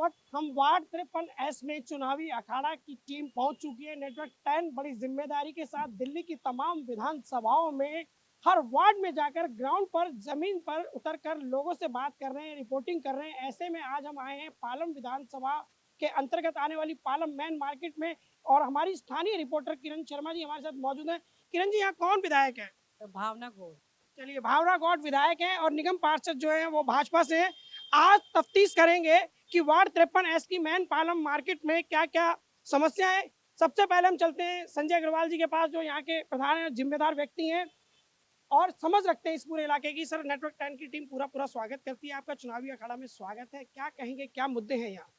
वक्त हम वार्ड 53 में चुनावी अखाड़ा की टीम पहुंच चुकी है। नेटवर्क 10 बड़ी जिम्मेदारी के साथ दिल्ली की तमाम विधानसभाओं में हर वार्ड में जाकर ग्राउंड पर जमीन पर उतरकर लोगों से बात कर रहे हैं, रिपोर्टिंग कर रहे हैं। ऐसे में आज हम आए हैं पालम विधानसभा के अंतर्गत आने वाली पालम मेन मार्केट में और हमारी स्थानीय रिपोर्टर किरण शर्मा जी हमारे साथ मौजूद है। किरण जी, यहाँ कौन विधायक है? भावना गौड़। चलिए, भावना गौड़ विधायक हैं और निगम पार्षद जो है वो भाजपा से हैं। आज तफ्तीश करेंगे कि वार्ड 53 की मैन पालम मार्केट में क्या क्या समस्या है। सबसे पहले हम चलते हैं संजय अग्रवाल जी के पास, जो यहाँ के प्रधान जिम्मेदार व्यक्ति हैं और समझ रखते हैं इस पूरे इलाके की। सर, नेटवर्क 10 की टीम पूरा पूरा स्वागत करती है आपका, चुनावी अखाड़ा में स्वागत है। क्या कहेंगे, क्या मुद्दे हैं यहाँ?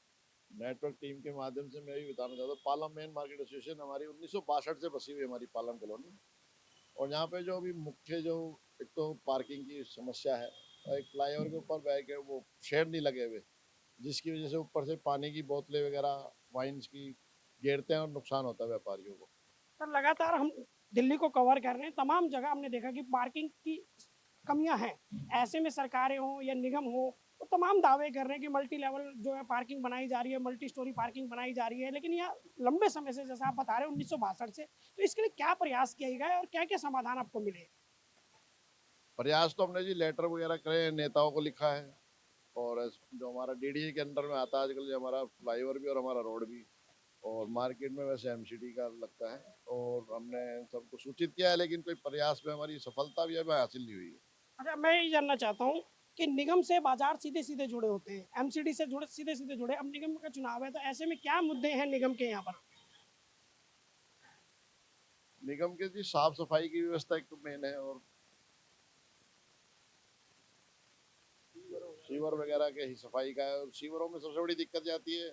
नेटवर्क टीम के माध्यम से मैं भी बताना चाहता हूँ, पालम मेन मार्केट एसोसिएशन हमारी 1962 से बसी हुई हमारी पालम कॉलोनी। और यहाँ पे जो अभी मुख्य जो एक तो पार्किंग की समस्या है और एक फ्लाईओवर के ऊपर बैग है वो शेड नहीं लगे हुए, जिसकी वजह से ऊपर से पानी की बोतलें वगैरह वाइन्स की गिरते हैं और नुकसान होता है व्यापारियों को। सर, लगातार हम दिल्ली को कवर कर रहे हैं, तमाम जगह हमने देखा कि पार्किंग की कमियां हैं। ऐसे में सरकारें हों या निगम हो, तो तमाम दावे कर रहे हैं कि मल्टी लेवल जो है पार्किंग बनाई जा रही है, मल्टी स्टोरी पार्किंग बनाई जा रही है, लेकिन यह लंबे समय से, जैसा आप बता रहे हैं 1962 से, तो इसके लिए क्या प्रयास किया गया है और क्या क्या समाधान आपको मिले? प्रयास तो हमने जी लेटर वगैरह करे हैं, नेताओं को लिखा है। और जो हमारा डीडीए के अंडर में आता है आजकल, जो हमारा फ्लाईओवर भी और हमारा रोड भी, और मार्केट में वैसे एमसीडी का लगता है, और हमने सबको सूचित किया है, लेकिन कोई प्रयास में हमारी सफलता भी अभी हासिल नहीं हुई है। अच्छा, मैं ये जानना चाहता हूँ कि निगम से बाजार सीधे सीधे जुड़े होते हैं, एमसीडी से जुड़े सीधे सीधे जुड़े, अब निगम का चुनाव है तो ऐसे में क्या मुद्दे हैं निगम के यहाँ पर? निगम के जी साफ सफाई की व्यवस्था एक तो मेन है, और सीवर वगैरह के ही सफाई का है। और सीवरों में सबसे बड़ी दिक्कत जाती है,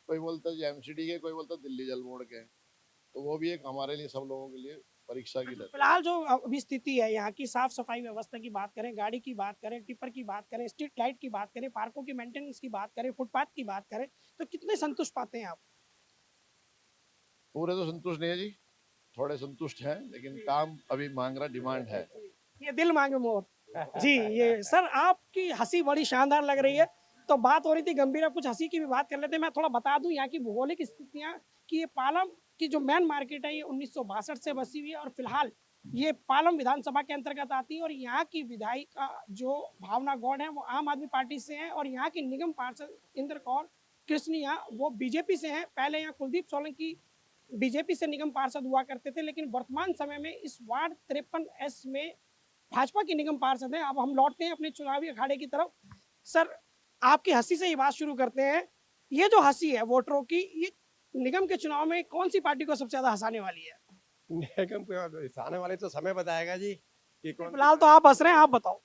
कोई बोलता है एमसीडी के, कोई बोलता है दिल्ली जल बोर्ड के, तो वो भी एक हमारे लिए, सब लोगों के लिए परीक्षा की रहती है। फिलहाल जो अभी स्थिति है यहाँ की, साफ सफाई व्यवस्था की बात करें, गाड़ी की बात करें, टिपर की बात करें, स्ट्रीट लाइट की बात करें, पार्कों की मेंटेनेंस की बात करें, फुटपाथ की बात करें, तो कितने संतुष्ट पाते हैं आप? पूरे तो संतुष्ट नहीं है जी, थोड़े संतुष्ट हैं, लेकिन काम अभी मांग रहा, डिमांड है। ये दिल मांगे मोर जी। ये सर, आपकी हंसी बड़ी शानदार लग रही है। तो बात हो रही थी गंभीर, अब कुछ हंसी की भी बात कर लेते हैं। मैं थोड़ा बता दूं यहाँ की भौगोलिक स्थितियाँ, कि ये पालम की जो मेन मार्केट है ये 1962 से बसी हुई है और फिलहाल ये पालम विधानसभा के अंतर्गत आती है। और यहाँ की विधायिका जो भावना गौड़ है वो आम आदमी पार्टी से है और यहाँ की निगम पार्षद इंद्र कौर कृष्णिया वो बीजेपी से हैं। पहले यहाँ कुलदीप सोलंकी बीजेपी से निगम पार्षद हुआ करते थे, लेकिन वर्तमान समय में इस वार्ड 53 में भाजपा की निगम पार्षद हैं। अब हम लौटते हैं अपने चुनावी अखाड़े की तरफ। सर, आपकी हंसी से ही बात शुरू करते हैं। ये जो हंसी है वोटरों की, ये निगम के चुनाव में कौन सी पार्टी को सबसे ज्यादा हंसाने वाली है? निगम को आने वाले तो समय बताएगा जी कि कौन सी फिलहाल तो आप हंस रहे हैं, आप बताओ।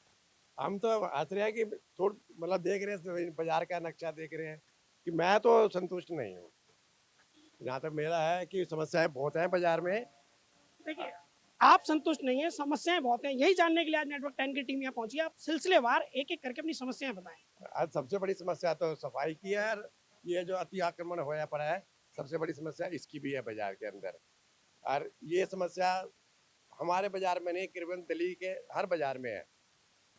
हम तो हंस रहे हैं कि थोड़ा मतलब देख रहे हैं, बाजार का नक्शा देख रहे हैं कि मैं तो संतुष्ट नहीं हूँ। जहाँ तक मेरा है कि समस्याएं बहुत हैं बाजार में। देखिए, आप संतुष्ट नहीं है, समस्याएं बहुत हैं। यही जानने के लिए आज नेटवर्क 10 की टीम यहाँ पहुंची है। आप सिलसिलेवार एक एक करके अपनी समस्याएं बताएं। आज सबसे बड़ी समस्या तो सफाई की है, और ये जो अति आक्रमण होया पड़ा है, सबसे बड़ी समस्या इसकी भी है बाजार के अंदर। और ये समस्या हमारे बाजार में नहीं, करीबन दिल्ली के हर बाजार में है।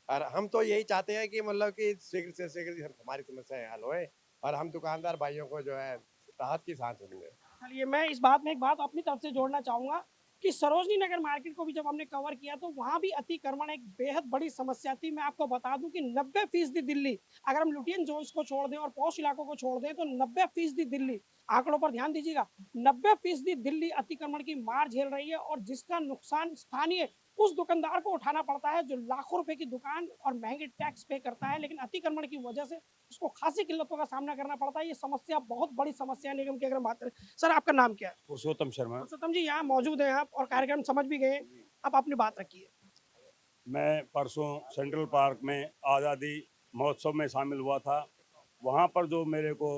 और हम तो यही चाहते हैं कि मतलब कि शीघ्र से शीघ्र हमारी समस्याएं हल होए और हम दुकानदार भाइयों को जो है राहत की सांस मिले। चलिए, मैं इस बात में एक बात अपनी तरफ से जोड़ना चाहूंगा कि सरोजनी नगर मार्केट को भी जब हमने कवर किया तो वहां भी अतिक्रमण एक बेहद बड़ी समस्या थी। मैं आपको बता दूं कि 90% दिल्ली, अगर हम लुटियन जोन्स को छोड़ दें और पॉश इलाकों को छोड़ दें, तो 90% दिल्ली, आंकड़ों पर ध्यान दीजिएगा, 90% दिल्ली अतिक्रमण की मार झेल रही है और जिसका नुकसान स्थानीय उस दुकानदार को उठाना पड़ता है जो लाखों रुपए की दुकान और महंगे टैक्स पे करता है, लेकिन अतिक्रमण की वजह से उसको खासी किल्लतों का सामना करना पड़ता है। ये समस्या बहुत बड़ी समस्या है निगम की, अगर हम बात करें। सर, आपका नाम क्या है? पुरुषोत्तम शर्मा। पुरुषोत्तम जी, यहाँ मौजूद हैं आप और कार्यक्रम समझ भी गए, अब अपनी बात रखिए। मैं परसों सेंट्रल पार्क में आज़ादी महोत्सव में शामिल हुआ था। वहाँ पर जो मेरे को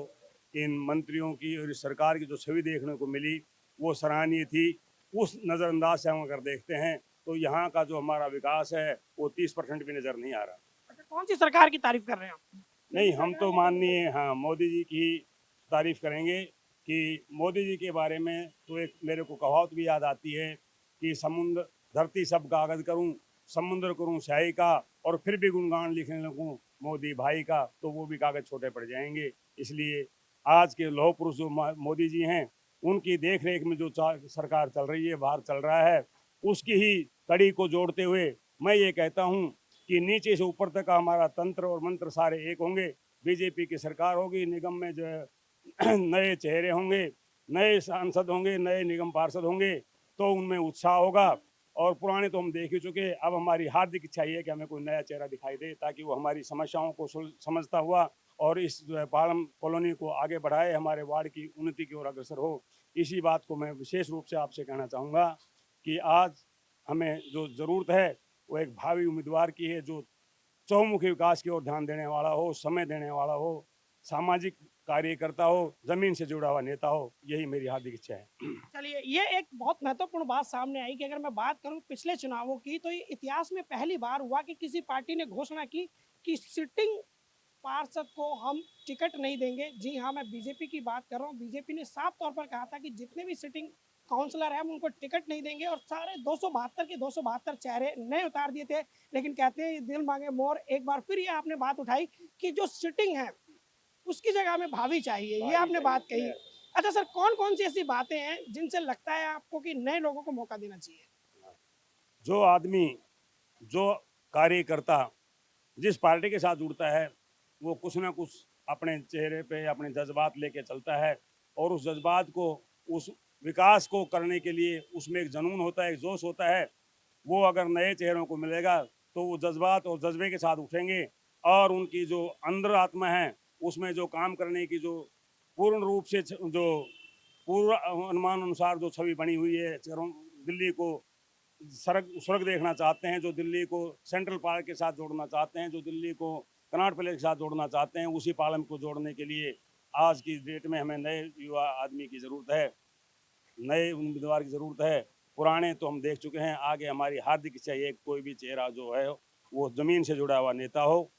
इन मंत्रियों की और इस सरकार की जो छवि देखने को मिली वो सराहनीय थी। उस नज़रअंदाज से हम अगर देखते हैं तो यहाँ का जो हमारा विकास है वो 30% भी नज़र नहीं आ रहा। अच्छा, कौन सी सरकार की तारीफ कर रहे हैं आप? नहीं, हम तो माननीय मोदी जी की तारीफ करेंगे कि मोदी जी के बारे में तो एक मेरे को कहावत भी याद आती है कि समुद्र धरती सब कागज करूं, समुद्र करूं स्याही का, और फिर भी गुणगान लिखने लगूं मोदी भाई का, तो वो भी कागज छोटे पड़ जाएंगे। इसलिए आज के लौह पुरुष जो मोदी जी हैं, उनकी देख रेख में जो सरकार चल रही है, बाहर चल रहा है, उसकी ही कड़ी को जोड़ते हुए मैं ये कहता हूँ कि नीचे से ऊपर तक का हमारा तंत्र और मंत्र सारे एक होंगे। बीजेपी की सरकार होगी, निगम में जो है नए चेहरे होंगे, नए सांसद होंगे, नए निगम पार्षद होंगे, तो उनमें उत्साह होगा। और पुराने तो हम देख ही चुके। अब हमारी हार्दिक इच्छा ये है कि हमें कोई नया चेहरा दिखाई दे, ताकि वो हमारी समस्याओं को समझता हुआ और इस जो है पालम कॉलोनी को आगे बढ़ाए, हमारे वार्ड की उन्नति की ओर अग्रसर हो। इसी बात को मैं विशेष रूप से आपसे कहना चाहूँगा कि आज हमें जो ज़रूरत है वो एक भावी उम्मीदवार की है, जो चौमुखी विकास की ओर ध्यान देने वाला हो, समय देने वाला हो, सामाजिक कार्यकर्ता हो, जमीन से जुड़ा हुआ नेता हो। यही मेरी हार्दिक इच्छा है। चलिए, ये एक बहुत महत्वपूर्ण बात सामने आई कि अगर मैं बात करूं पिछले चुनावों की, तो ये इतिहास में पहली बार हुआ कि किसी पार्टी ने घोषणा की कि सिटिंग पार्षद को हम टिकट नहीं देंगे। जी हाँ, मैं बीजेपी की बात कर रहा हूँ। बीजेपी ने साफ तौर पर कहा था कि जितने भी सिटिंग काउंसलर हैं हम उनको टिकट नहीं देंगे, और सारे 272 के 272 चेहरे नए उतार दिए थे। लेकिन कहते हैं ये दिल मांगे मोर, एक बार फिर ये आपने बात उठाई कि जो सिटिंग है उसकी जगह में भावी चाहिए, ये आपने बात कही। अच्छा सर, कौन कौन सी ऐसी बातें हैं जिनसे लगता है आपको कि नए लोगों को मौका देना चाहिए? जो आदमी, जो कार्यकर्ता जिस पार्टी के साथ जुड़ता है, वो कुछ ना कुछ अपने चेहरे पे अपने जज्बात लेके चलता है, और उस जज्बात को, उस विकास को करने के लिए उसमें एक जुनून होता है, एक जोश होता है। वो अगर नए चेहरों को मिलेगा तो वो जज्बात और जज्बे के साथ उठेंगे, और उनकी जो अंदर आत्मा है उसमें जो काम करने की जो पूर्ण रूप से जो पूर्व अनुमान अनुसार जो छवि बनी हुई है, दिल्ली को स्वर्ग देखना चाहते हैं, जो दिल्ली को सेंट्रल पार्क के साथ जोड़ना चाहते हैं, जो दिल्ली को कनॉट प्लेस के साथ जोड़ना चाहते हैं, उसी पालम को जोड़ने के लिए आज की डेट में हमें नए युवा आदमी की ज़रूरत है, नए उम्मीदवार की ज़रूरत है। पुराने तो हम देख चुके हैं। आगे हमारी हार्दिक इच्छा है कोई भी चेहरा जो है वो ज़मीन से जुड़ा हुआ नेता हो।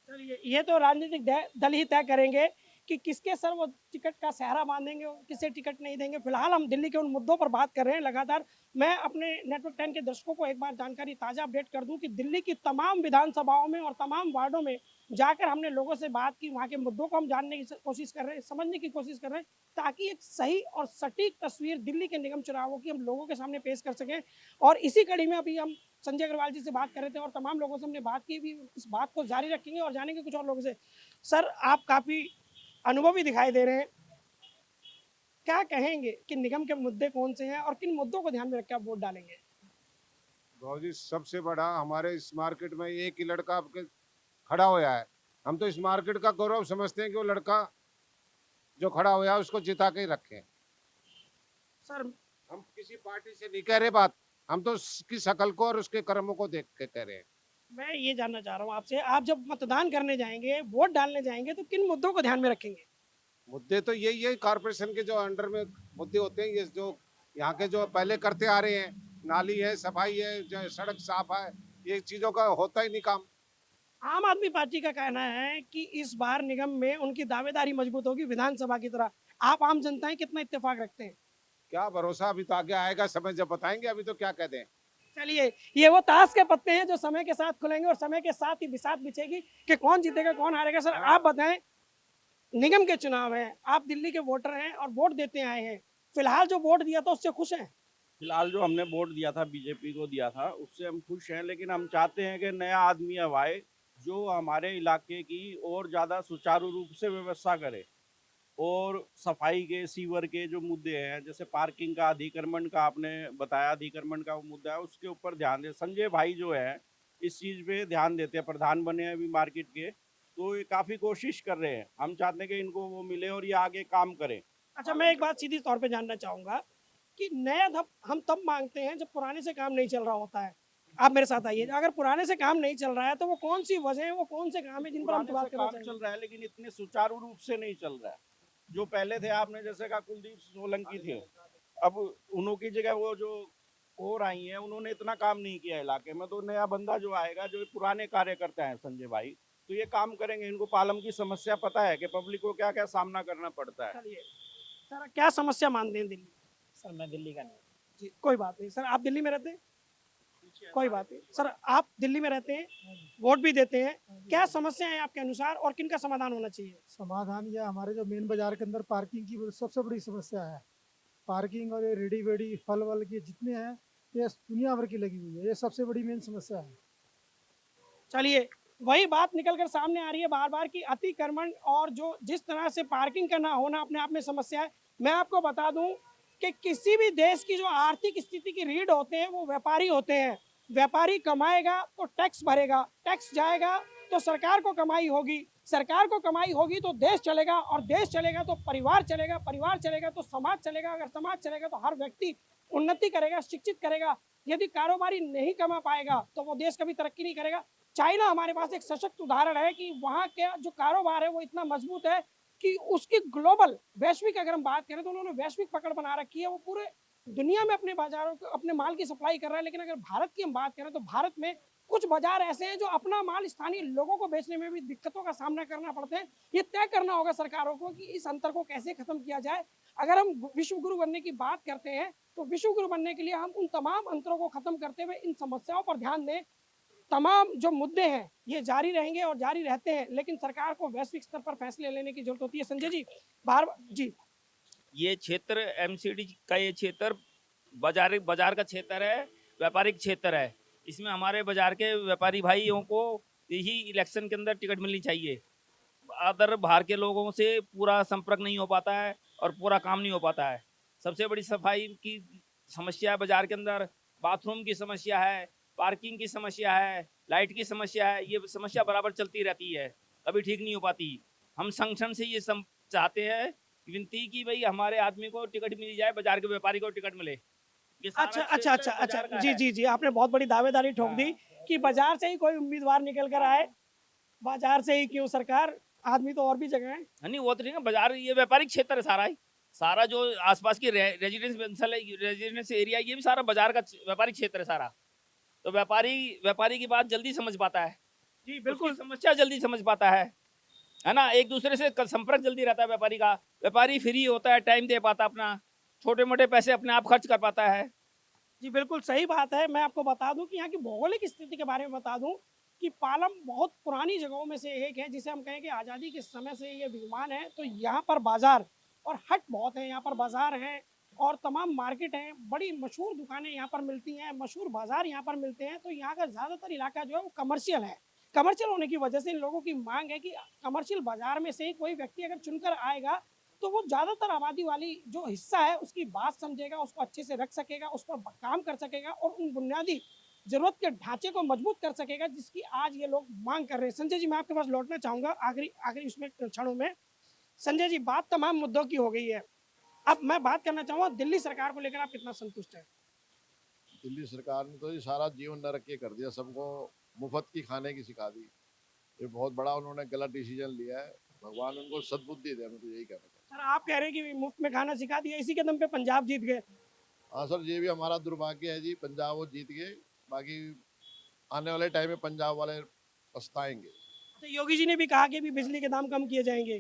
चलिए, ये तो राजनीतिक दल ही तय करेंगे कि किसके सर वो टिकट का सहरा बांधेंगे और किसे टिकट नहीं देंगे। फिलहाल हम दिल्ली के उन मुद्दों पर बात कर रहे हैं लगातार। मैं अपने नेटवर्क 10 के दर्शकों को एक बार जानकारी ताज़ा अपडेट कर दूं कि दिल्ली की तमाम विधानसभाओं में और तमाम वार्डों में जाकर हमने लोगों से बात की, वहाँ के मुद्दों को हम जानने की कोशिश कर रहे हैं, समझने की कोशिश कर रहे हैं, ताकि एक सही और सटीक तस्वीर दिल्ली के निगम चुनावों की हम लोगों के सामने पेश कर सकें। और इसी कड़ी में अभी हम संजय अग्रवाल जी से बात कर रहे थे और तमाम लोगों से हमने बात की, भी इस बात को जारी रखेंगे और जानेंगे कुछ और लोगों से। सर, आप काफ़ी अनुभवी दिखाई दे रहे हैं, क्या कहेंगे कि निगम के मुद्दे कौन से हैं और किन मुद्दों को ध्यान में रखकर आप वोट डालेंगे? भाऊ जी, सबसे बड़ा हमारे इस मार्केट में एक ही लड़का आपके खड़ा होया है। हम तो इस मार्केट का गौरव समझते हैं कि वो लड़का जो खड़ा होया है उसको जिता के ही रखें। सर, हम किसी पार्टी से नहीं कह रहे बात, हम तो उसकी शकल को और उसके कर्मों को देख के कह रहे हैं। मैं ये जानना चाह रहा हूँ आपसे, आप जब मतदान करने जाएंगे, वोट डालने जाएंगे, तो किन मुद्दों को ध्यान में रखेंगे? मुद्दे तो यही है, कॉर्पोरेशन के जो अंडर में मुद्दे होते हैं, ये जो यहाँ के जो पहले करते आ रहे हैं, नाली है, सफाई है, जो सड़क साफ है, ये चीजों का होता ही नहीं काम। आम आदमी पार्टी का कहना है कि इस बार निगम में उनकी दावेदारी मजबूत होगी विधानसभा की तरह। आप आम जनताएं कितना इत्तेफाक रखते हैं? क्या भरोसा, अभी तो आगे आएगा समय जब बताएंगे, अभी तो क्या कह दें। चलिए, ये वो ताश के पत्ते हैं जो समय के साथ खुलेंगे और समय के साथ ही बिसात बिछेगी कि कौन जीतेगा कौन हारेगा। सर, आप बताएं, निगम के चुनाव है, आप दिल्ली के वोटर हैं और वोट देते आए हैं, फिलहाल जो वोट दिया था उससे खुश हैं? फिलहाल जो हमने वोट दिया था, बीजेपी को दिया था, उससे हम खुश हैं। लेकिन हम चाहते हैं कि नया आदमी अब आए जो हमारे इलाके की और ज़्यादा सुचारू रूप से व्यवस्था करे, और सफाई के, सीवर के जो मुद्दे हैं, जैसे पार्किंग का, अधिक्रमण का आपने बताया, अधिक्रमण का वो मुद्दा है, उसके ऊपर ध्यान दे। संजय भाई जो है इस चीज़ पे ध्यान देते हैं, प्रधान बने हैं अभी मार्केट के, तो ये काफ़ी कोशिश कर रहे हैं। हम चाहते हैं कि इनको वो मिले और ये आगे काम करें। अच्छा, मैं एक बात सीधी तौर पे जानना चाहूंगा कि नया हम तब मांगते हैं जब पुराने से काम नहीं चल रहा होता है। आप मेरे साथ आइए, अगर पुराने से काम नहीं चल रहा है तो वो कौन सी वजह है, वो कौन से काम है जिन पर हम पुराने बात से करना काम चाहेंगे? चल रहा है, लेकिन इतने सुचारू रूप से नहीं चल रहा है। जो पहले थे, आपने जैसे कहा कुलदीप सोलंकी थे, अब उन्होंने की जगह वो जो और आई हैं, उन्होंने इतना काम नहीं किया इलाके में। तो नया बंदा जो आएगा, जो पुराने कार्यकर्ता हैं संजय भाई, तो ये काम करेंगे। इनको पालम की समस्या पता है कि पब्लिक को क्या क्या सामना करना पड़ता है। चलिए सर, क्या समस्या मानते हैं दिल्ली? सर मैं दिल्ली का नहीं। जी, कोई बात नहीं। सर, आप दिल्ली में रहते हैं? कोई बात नहीं सर, आप दिल्ली में रहते हैं, वोट भी देते हैं, क्या समस्याएं हैं आपके अनुसार और किनका समाधान होना चाहिए? समाधान यह हमारे जो मेन बाजार के अंदर पार्किंग की सबसे बड़ी समस्या है। पार्किंग और ये रेडी वेडी फल वल के जितने हैं ये दुनिया भर की लगी हुई है, ये सबसे बड़ी मेन समस्या है। चलिए, वही बात निकल कर सामने आ रही है बार बार की अतिक्रमण और जो जिस तरह से पार्किंग का ना होना अपने आप में समस्या है। मैं आपको बता दूं कि किसी भी देश की जो आर्थिक स्थिति की रीढ़ होते हैं वो व्यापारी होते हैं। व्यापारी कमाएगा तो टैक्स भरेगा, टैक्स जाएगा तो सरकार को कमाई होगी, सरकार को कमाई होगी तो देश चलेगा, और देश चलेगा तो परिवार चलेगा, परिवार चलेगा तो समाज चलेगा, अगर समाज चलेगा तो हर व्यक्ति उन्नति करेगा, शिक्षित करेगा। यदि कारोबारी नहीं कमा पाएगा तो वो देश कभी तरक्की नहीं करेगा। चाइना हमारे पास एक सशक्त उदाहरण है कि वहाँ का जो कारोबार है वो इतना मजबूत है कि उसकी ग्लोबल वैश्विक अगर हम बात करें तो उन्होंने वैश्विक पकड़ बना रखी है। वो पूरे दुनिया में अपने बाजारों को अपने माल की सप्लाई कर रहा है। लेकिन अगर भारत की हम बात करें तो भारत में कुछ बाजार ऐसे हैं जो अपना माल स्थानीय लोगों को बेचने में भी दिक्कतों का सामना करना पड़ता है। ये तय करना होगा सरकारों को कि इस अंतर को कैसे खत्म किया जाए। अगर हम विश्व गुरु बनने की बात करते हैं तो विश्व गुरु बनने के लिए हम उन तमाम अंतरों को खत्म करते हुए इन समस्याओं पर ध्यान दें। तमाम जो मुद्दे हैं ये जारी रहेंगे और जारी रहते हैं, लेकिन सरकार को वैश्विक स्तर पर फैसले लेने की जरूरत होती है। संजय जी, बार जी, ये क्षेत्र एमसीडी का ये क्षेत्र बाजार का क्षेत्र है, व्यापारिक क्षेत्र है। इसमें हमारे बाजार के व्यापारी भाइयों को यही इलेक्शन के अंदर टिकट मिलनी चाहिए। अदर बाहर के लोगों से पूरा संपर्क नहीं हो पाता है और पूरा काम नहीं हो पाता है। सबसे बड़ी सफाई की समस्या है बाजार के अंदर, बाथरूम की समस्या है, पार्किंग की समस्या है, लाइट की समस्या है। ये समस्या बराबर चलती रहती है, कभी ठीक नहीं हो पाती। हम संगठन से ये चाहते हैं, विनती की भाई हमारे आदमी को टिकट मिल जाए, बाजार के व्यापारी को टिकट मिले। ये सारा अच्छा क्षेत्र अच्छा अच्छा बाजार अच्छा, का जी है। जी जी, आपने बहुत बड़ी दावेदारी ठोक दी कि बाजार से ही कोई उम्मीदवार निकल कर आए। बाजार से ही क्यों सरकार, आदमी तो और भी जगह है। नहीं वो तो नहीं ना, बाजार ये व्यापारिक क्षेत्र है सारा ही। सारा जो आसपास की रेजिडेंस एरिया, ये भी सारा बाजार का व्यापारिक क्षेत्र है सारा। तो व्यापारी की बात जल्दी समझ पाता है, जी बिल्कुल बिल्कुल, समस्या जल्दी समझ पाता है ना। एक दूसरे से संपर्क जल्दी रहता है व्यापारी का। व्यापारी फ्री होता है, टाइम दे पाता, अपना छोटे मोटे पैसे अपने आप खर्च कर पाता है। जी बिल्कुल सही बात है। मैं आपको बता दूं कि यहाँ की भौगोलिक स्थिति के बारे में बता दूं कि पालम बहुत पुरानी जगहों में से एक है, जिसे हम कहें कि आज़ादी के समय से ये विद्यमान है। तो यहाँ पर बाजार और हट बहुत है, यहाँ पर बाजार हैं और तमाम मार्केट हैं, बड़ी मशहूर दुकानें यहाँ पर मिलती हैं, मशहूर बाजार यहाँ पर मिलते हैं। तो यहाँ का ज़्यादातर इलाका जो है वो कमर्शियल है। कमर्शियल होने की वजह से इन लोगों की मांग है कि कमर्शियल बाजार में से कोई व्यक्ति अगर चुनकर आएगा तो वो ज़्यादातर आबादी वाली जो हिस्सा है उसकी बात समझेगा, उसको अच्छे से रख सकेगा, उस पर काम कर सकेगा और उन बुनियादी जरूरत के ढांचे को मजबूत कर सकेगा जिसकी आज ये लोग मांग कर रहे हैं। संजय जी, मैं आपके पास लौटना चाहूँगा आखिरी आखिरी उसमें क्षणों में। संजय जी, बात तमाम मुद्दों की हो गई है, अब मैं बात करना चाहूँगा दिल्ली सरकार को लेकर आप कितना संतुष्ट हैं? दिल्ली सरकार ने तो ये सारा जीवन नरक के कर दिया, सबको मुफ्त की खाने की सिखा दी। ये बहुत बड़ा उन्होंने गलत डिसीजन लिया है। भगवान उनको सद्बुद्धि दे, मैं तो यही कहना चाहता हूँ। सर, आप कह रहे हैं कि मुफ्त में खाना सिखा दिया, इसी के दम पे पंजाब जीत गए। हाँ सर, ये भी हमारा दुर्भाग्य है जी, पंजाब वो जीत गए। बाकी आने वाले टाइम में पंजाब वाले पछताएंगे। तो योगी जी ने भी कहा कि अभी बिजली के दाम कम किए जाएंगे।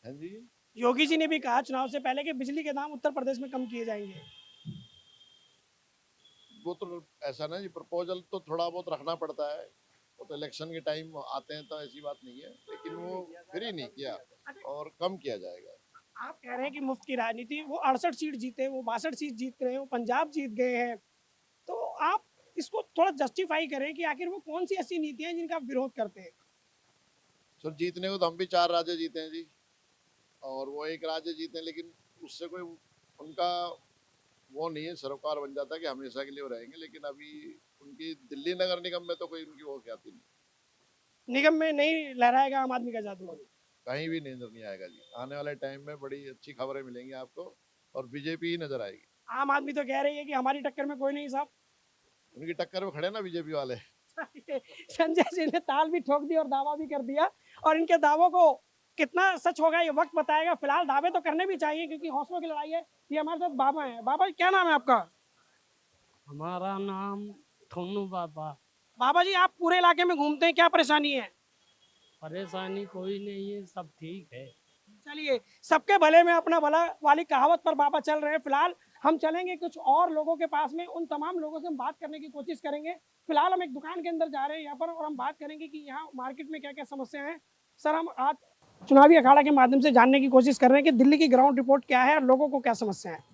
हैं जी, योगी जी ने भी कहा चुनाव से पहले कि बिजली के दाम उत्तर प्रदेश में कम किए जाएंगे। वो तो ऐसा ना जी, प्रपोजल तो थोड़ा बहुत रखना पड़ता है। वो तो इलेक्शन के टाइम आते हैं तो ऐसी बात नहीं है, लेकिन वो फिर ही नहीं किया और कम किया जाएगा। आप कह रहे हैं कि मुफ्त की राजनीति, वो 68 सीट जीते, वो 62 सीट जीत रहे हैं, वो पंजाब जीत गए हैं। तो आप इसको थोड़ा जस्टिफाई करें कि आखिर वो कौन सी ऐसी नीतियां हैं जिनका आप विरोध करते हैं? सर, जीतने को तो हम भी 4 राज्य जीते हैं जी, और वो एक राज्य जीते हैं, लेकिन उससे कोई उनका वो नहीं है, सरोकार बन जाता है कि हमेशा के लिए वो रहेंगे। लेकिन अभी उनकी दिल्ली नगर निगम में तो कोई उनकी वो ख्याति नहीं, निगम में नहीं लहराएगा आम आदमी का जादू। कहीं भी नजर नहीं आएगा जी। आने वाले टाइम में बड़ी अच्छी खबरें मिलेंगी आपको और बीजेपी ही नजर आएगी। आम आदमी तो कह रही है कि हमारी टक्कर में कोई नहीं साहब। उनकी टक्कर में खड़े ना बीजेपी वाले। संजय जी ने ताल भी ठोक दी और दावा भी कर दिया, और इनके दावों को कितना सच होगा ये वक्त बताएगा। फिलहाल दावे तो करने भी चाहिए क्योंकि हौसलों की लड़ाई है। ये हमारे साथ बाबा है। बाबा जी, क्या नाम है आपका? हमारा नाम थोनू बाबा। बाबा जी, आप पूरे इलाके में घूमते हैं, क्या परेशानी है? परेशानी कोई नहीं है, सब ठीक है। चलिए, सबके भले में अपना भला वाली कहावत पर बाबा चल रहे हैं। फिलहाल हम चलेंगे कुछ और लोगों के पास में, उन तमाम लोगों से हम बात करने की कोशिश करेंगे। फिलहाल हम एक दुकान के अंदर जा रहे हैं यहाँ पर, और हम बात करेंगे कि यहाँ मार्केट में क्या क्या समस्या है। सर, हम आज चुनावी अखाड़ा के माध्यम से जानने की कोशिश कर रहे हैं कि दिल्ली की ग्राउंड रिपोर्ट क्या है और लोगों को क्या समस्या है।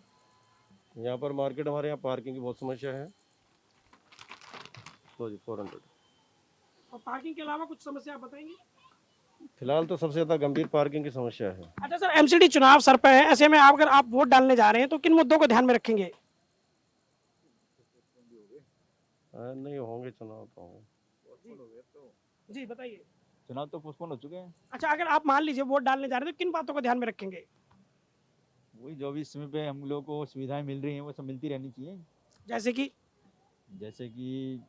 यहाँ पर मार्केट हमारे यहाँ पार्किंग की बहुत समस्या है। तो जी 400 और पार्किंग के अलावा कुछ समस्या आप बताएंगे? फिलहाल तो सबसे ज़्यादा गंभीर पार्किंग की समस्या है। अच्छा सर, एमसीडी चुनाव सर पे है, ऐसे में अगर आप वोट डालने जा रहे हैं तो किन मुद्दों को ध्यान में रखेंगे? नहीं होंगे चुनाव तो होंगे। जी बताइए। चुनाव तो पोस्टपोन हो चुके हैं। अच्छा, अगर आप मान लीजिए वोट डालने जा रहे हैं तो किन बातों को ध्यान में रखेंगे? वही जो भी इस समय पे हम लोगों को सुविधाएं मिल रही हैं वो सब मिलती रहनी चाहिए। जैसे कि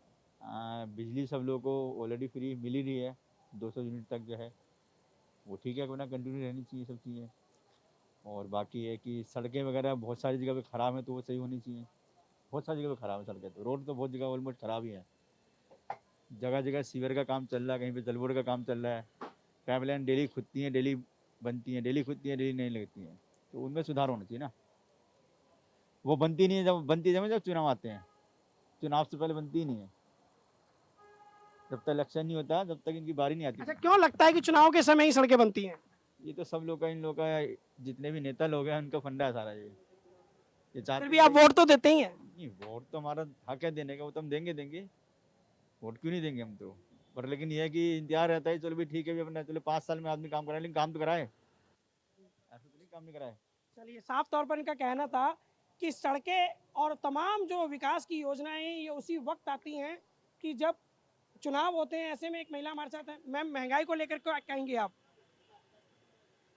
बिजली सब लोगों को ऑलरेडी फ्री मिल ही रही है, 200 यूनिट तक जो है वो ठीक है, वरना कंटिन्यू रहनी चाहिए सब चीज़ें। और बाकी है कि सड़कें वगैरह बहुत सारी जगह पे ख़राब है तो वो सही होनी चाहिए। बहुत सारी जगह पे ख़राब है सड़कें, तो रोड तो बहुत जगह ऑलमोस्ट ख़राब ही है। जगह जगह सीवर का काम चल रहा है, कहीं पे जल बोर्ड का काम चल रहा है। पाइपलाइन डेली खुदती हैं, डेली बनती हैं, डेली खुदती हैं, डेली नहीं लगती हैं, तो उनमें सुधार होना चाहिए ना। वो बनती नहीं है, जब चुनाव आते हैं, चुनाव से पहले बनती ही नहीं है। जब तक इलेक्शन नहीं होता जब तक इनकी बारी नहीं आती। अच्छा, क्यों लगता है कि चुनाव के समय ही सड़कें बनती हैं? ये तो सब लोग का, इन लोग का, जितने भी नेता लोग हैं उनका फंडा है सारा। ये चाहते फिर भी आप वोट तो देते ही हैं। नहीं, वोट तो हमारा हक है देने का, वो तो हम देंगे। वोट क्यों नहीं देंगे हम तो, पर लेकिन ये है कि इंतजार रहता है, चलो भी ठीक है भी अपना, चलो 5 साल में आदमी काम कराए, लेकिन काम तो कराए, ऐसे तो नहीं काम नहीं कराए। चलिए, साफ तौर पर इनका कहना था कि सड़कें और तमाम जो विकास की योजनाएं हैं ये उसी वक्त आती हैं कि जब चुनाव होते हैं। ऐसे में एक महिला हमारे साथ है। मैम, महंगाई को लेकर क्या कहेंगे आप?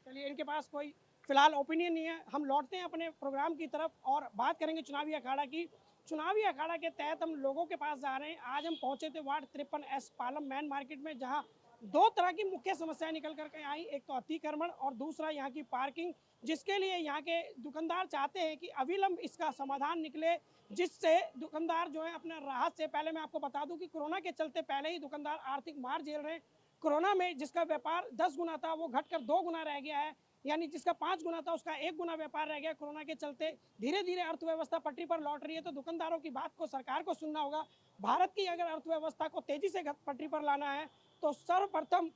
चलिए, इनके पास कोई फिलहाल ओपिनियन नहीं है। हम लौटते हैं अपने प्रोग्राम की तरफ और बात करेंगे चुनावी अखाड़ा की। चुनावी अखाड़ा के तहत हम लोगों के पास जा रहे हैं। आज हम पहुंचे थे ward 53S Palam main market में, जहां 2 तरह की मुख्य समस्याएं निकल कर आई। एक तो अतिक्रमण और दूसरा यहाँ की पार्किंग, जिसके लिए यहाँ के दुकानदार चाहते हैं कि अविलंब इसका समाधान निकले, जिससे दुकानदार जो है अपना राहत से। पहले मैं आपको बता दूं कि कोरोना के चलते पहले ही दुकानदार आर्थिक मार झेल रहे हैं। कोरोना में जिसका व्यापार 10 गुना था वो घटकर 2 गुना रह गया है, यानी जिसका 5 गुना था उसका 1 गुना व्यापार रह गया। कोरोना के चलते धीरे धीरे अर्थव्यवस्था पटरी पर लौट रही है, तो दुकानदारों की बात को सरकार को सुनना होगा। भारत की अगर अर्थव्यवस्था को तेजी से पटरी पर लाना है तो सर्वप्रथम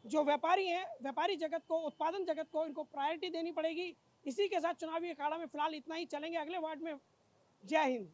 जो व्यापारी हैं, व्यापारी जगत को, उत्पादन जगत को, इनको प्रायोरिटी देनी पड़ेगी। इसी के साथ चुनावी अखाड़ा में फिलहाल इतना ही। चलेंगे अगले वार्ड में। जय हिंद।